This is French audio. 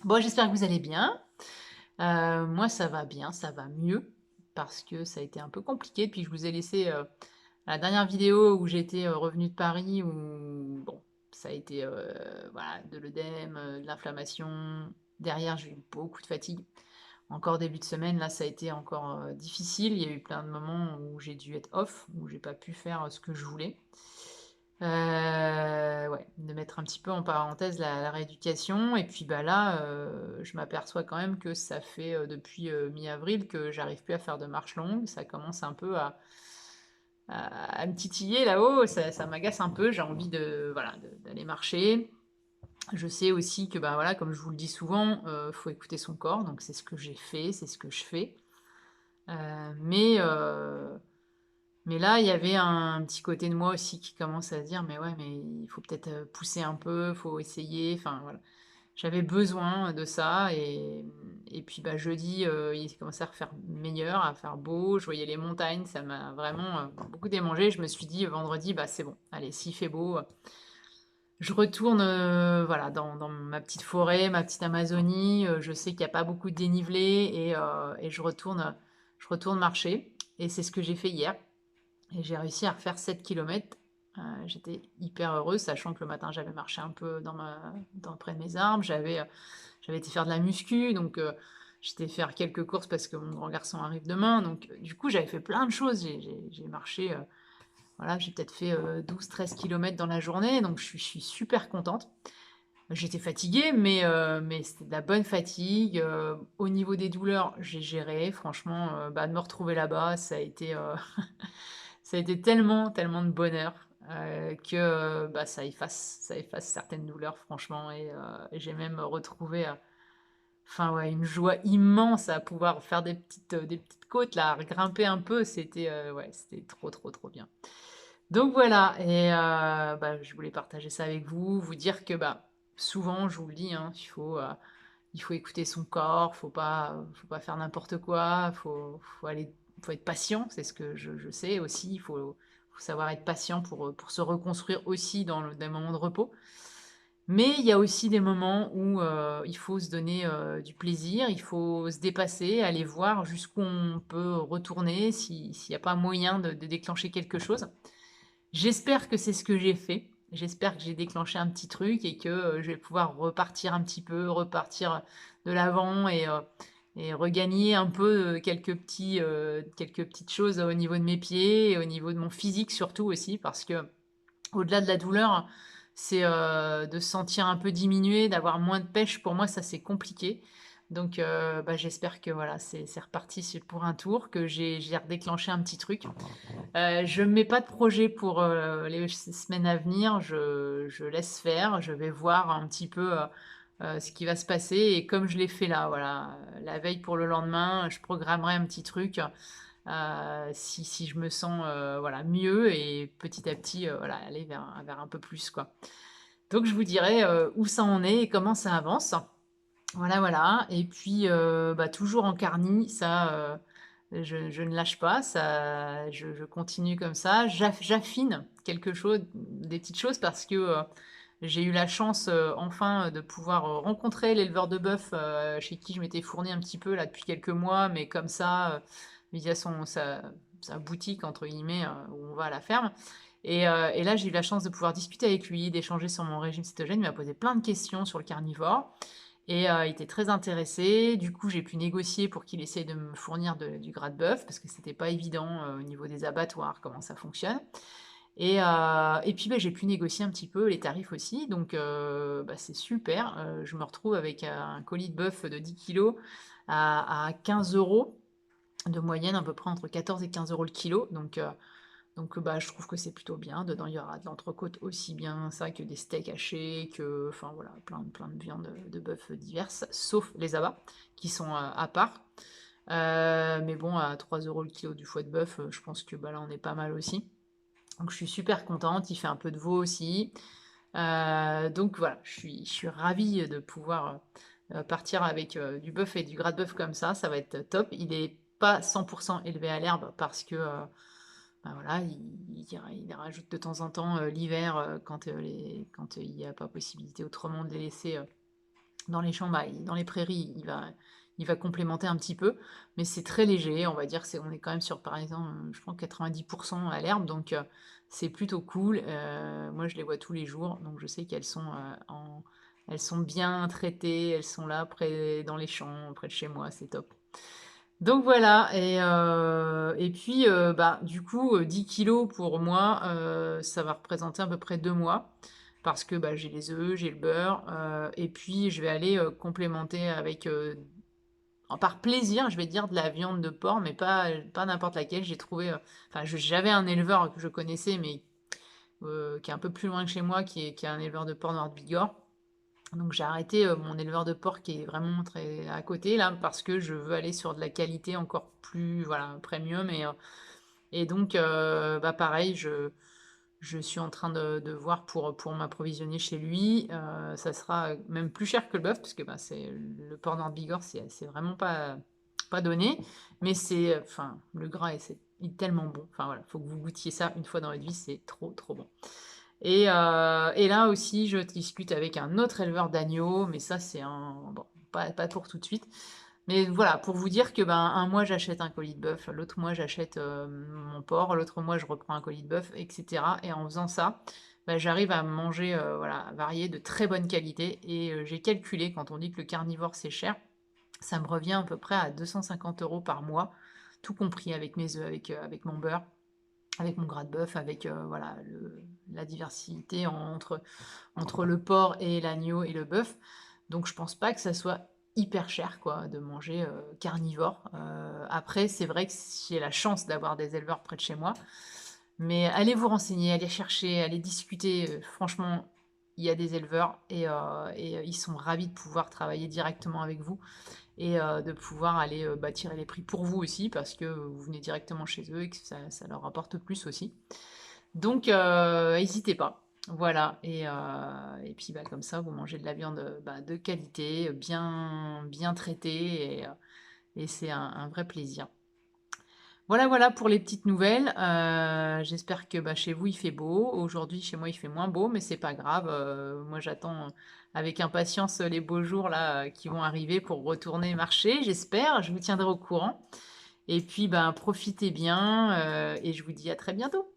Bon, j'espère que vous allez bien. Moi, ça va bien, ça va mieux parce que ça a été un peu compliqué depuis que je vous ai laissé, la dernière vidéo où j'étais, revenue de Paris où bon, ça a été, voilà, de l'œdème, de l'inflammation. Derrière, j'ai eu beaucoup de fatigue. Encore début de semaine, là, ça a été encore, difficile. Il y a eu plein de moments où j'ai dû être off, où j'ai pas pu faire, ce que je voulais. Ouais, de mettre un petit peu en parenthèse la rééducation et puis, bah, là, je m'aperçois quand même que ça fait, depuis, mi-avril que j'arrive plus à faire de marche longue. Ça commence un peu à me titiller là-haut, ça m'agace un peu. J'ai envie de voilà, d'aller marcher. Je sais aussi que, bah, voilà, comme je vous le dis souvent, faut écouter son corps, donc c'est ce que j'ai fait, c'est ce que je fais. Heu, mais heu mais là, il y avait un petit côté de moi aussi qui commence à se dire: «Mais ouais, mais il faut peut-être, pousser un peu, faut essayer», enfin voilà. J'avais besoin de ça et puis, bah, jeudi, il commençait à refaire meilleur, à faire beau, je voyais les montagnes, ça m'a vraiment, beaucoup démangé. Je me suis dit vendredi: «Bah, c'est bon, allez, s'il fait beau, je retourne, voilà, dans ma petite forêt, ma petite Amazonie, je sais qu'il y a pas beaucoup de dénivelé et je retourne marcher» et c'est ce que j'ai fait hier. Et j'ai réussi à refaire 7 kilomètres. J'étais hyper heureuse, sachant que le matin, j'avais marché un peu près de mes arbres. J'avais été faire de la muscu, donc j'étais faire quelques courses parce que mon grand garçon arrive demain. Donc du coup, j'avais fait plein de choses. J'ai marché, voilà, j'ai peut-être fait 12-13 kilomètres dans la journée, donc je suis super contente. J'étais fatiguée, mais c'était de la bonne fatigue. Au niveau des douleurs, j'ai géré. Franchement, bah, de me retrouver là-bas, ça a été, ça a été tellement, tellement de bonheur, que, bah, ça efface certaines douleurs franchement et j'ai même retrouvé, enfin ouais, une joie immense à pouvoir faire des petites côtes là, à grimper un peu, c'était, ouais, c'était trop, trop, trop bien. Donc voilà et bah, je voulais partager ça avec vous, vous dire que, bah, souvent je vous le dis, hein, il faut écouter son corps, faut pas faire n'importe quoi, faut être patient, c'est ce que je sais aussi. Il faut savoir être patient pour se reconstruire aussi dans des moments de repos. Mais il y a aussi des moments où, il faut se donner, du plaisir, il faut se dépasser, aller voir jusqu'où on peut retourner, s'il y a pas moyen de déclencher quelque chose. J'espère que c'est ce que j'ai fait. J'espère que j'ai déclenché un petit truc et que, je vais pouvoir repartir un petit peu, repartir de l'avant et regagner un peu, quelques petites choses au niveau de mes pieds et au niveau de mon physique surtout aussi parce que au delà de la douleur, c'est, de se sentir un peu diminué, d'avoir moins de pêche. Pour moi, ça, c'est compliqué. Donc, bah, j'espère que voilà, c'est reparti pour un tour, que j'ai redéclenché un petit truc. Je ne mets pas de projet pour, les semaines à venir. Je laisse faire. Je vais voir un petit peu, ce qui va se passer et comme je l'ai fait là, voilà, la veille pour le lendemain, je programmerai un petit truc, si je me sens, voilà, mieux et petit à petit, voilà, aller vers un peu plus, quoi. Donc je vous dirai, où ça en est et comment ça avance. Voilà, voilà et puis, bah, toujours en carni, ça, je ne lâche pas, ça je continue comme ça. J'affine quelque chose des petites choses parce que, j'ai eu la chance, enfin, de pouvoir, rencontrer l'éleveur de bœuf, chez qui je m'étais fournie un petit peu là depuis quelques mois, mais comme ça, via sa «boutique» entre guillemets, où on va à la ferme et là j'ai eu la chance de pouvoir discuter avec lui, d'échanger sur mon régime cétogène. Il m'a posé plein de questions sur le carnivore et il était très intéressé. Du coup, j'ai pu négocier pour qu'il essaye de me fournir du gras de bœuf parce que c'était pas évident, au niveau des abattoirs, comment ça fonctionne et puis, bah, j'ai pu négocier un petit peu les tarifs aussi donc bah, c'est super. Je me retrouve avec, un colis de bœuf de 10 kilogrammes à 15 € de moyenne, à peu près entre 14 et 15 € le kilo donc bah, je trouve que c'est plutôt bien. Dedans, il y aura de l'entrecôte aussi bien ça que des steaks hachés, que enfin voilà, plein de viandes, de bœuf diverses, sauf les abats qui sont, à part. Mais bon, à 3 € le kilo du foie de bœuf, je pense que, bah, là, on est pas mal aussi. Donc je suis super contente, il fait un peu de veau aussi. Donc voilà, je suis ravie de pouvoir, partir avec, du bœuf et du gras de bœuf comme ça va être top. Il est pas 100 élevé à l'herbe parce que, bah, voilà, il rajoute de temps en temps, l'hiver, quand il y a pas possibilité autrement de les laisser, Dans les champs, bah, dans les prairies, il va complémenter un petit peu, mais c'est très léger, on va dire, on est quand même sur, par exemple, je crois 90 à l'herbe, donc c'est plutôt cool. Moi, je les vois tous les jours, donc je sais qu'elles sont, elles sont bien traitées, elles sont là près dans les champs, près de chez moi, c'est top. Donc voilà et puis, bah, du coup, 10 kilogrammes pour moi, ça va représenter à peu près 2 mois parce que, bah, j'ai les œufs, j'ai le beurre, et puis je vais aller, complémenter avec, par plaisir, je vais dire, de la viande de porc, mais pas n'importe laquelle. J'ai trouvé, enfin, j'avais un éleveur que je connaissais, mais qui est un peu plus loin que chez moi, qui est un éleveur de porc noir de Bigorre. Donc j'ai arrêté, mon éleveur de porc qui est vraiment très à côté là, parce que je veux aller sur de la qualité encore plus, voilà, premium et donc bah, pareil, je suis en train de voir pour m'approvisionner chez lui. Ça sera, même plus cher que le bœuf parce que, bah, c'est le porc noir de Bigorre, c'est vraiment pas donné, mais c'est, enfin, le gras il est tellement bon. Enfin voilà, faut que vous goûtiez ça une fois dans votre vie, c'est trop, trop bon. Et là aussi, je discute avec un autre éleveur d'agneaux, mais ça, c'est un bon, pas pour tout de suite. Mais voilà, pour vous dire que, ben, un mois, j'achète un colis de bœuf, l'autre mois, j'achète, mon porc, l'autre mois, je reprends un colis de bœuf et cetera et en faisant ça, bah, j'arrive à manger, voilà, varié, de très bonne qualité et j'ai calculé, quand on dit que le carnivore, c'est cher, ça me revient à peu près à 250 € par mois, tout compris avec mes œufs, avec mon beurre, avec mon gras de bœuf, avec, voilà, la diversité entre le porc et l'agneau et le bœuf. Donc je pense pas que ça soit hyper cher quoi, de manger, carnivore. Après c'est vrai que j'ai la chance d'avoir des éleveurs près de chez moi, mais allez vous renseigner, allez chercher, allez discuter, franchement, il y a des éleveurs et ils sont ravis de pouvoir travailler directement avec vous et de pouvoir aller, bah, tirer les prix pour vous aussi parce que vous venez directement chez eux et que ça leur rapporte plus aussi. Donc hésitez pas. Voilà et puis, bah, comme ça, vous mangez de la viande, bah, de qualité, bien traitée et c'est un vrai plaisir. Voilà, voilà pour les petites nouvelles. J'espère que, bah, chez vous, il fait beau. Aujourd'hui, chez moi, il fait moins beau, mais c'est pas grave. Moi, j'attends, avec impatience, les beaux jours là, qui vont arriver pour retourner marcher, j'espère. Je vous tiendrai au courant et puis, ben, profitez bien, et je vous dis à très bientôt.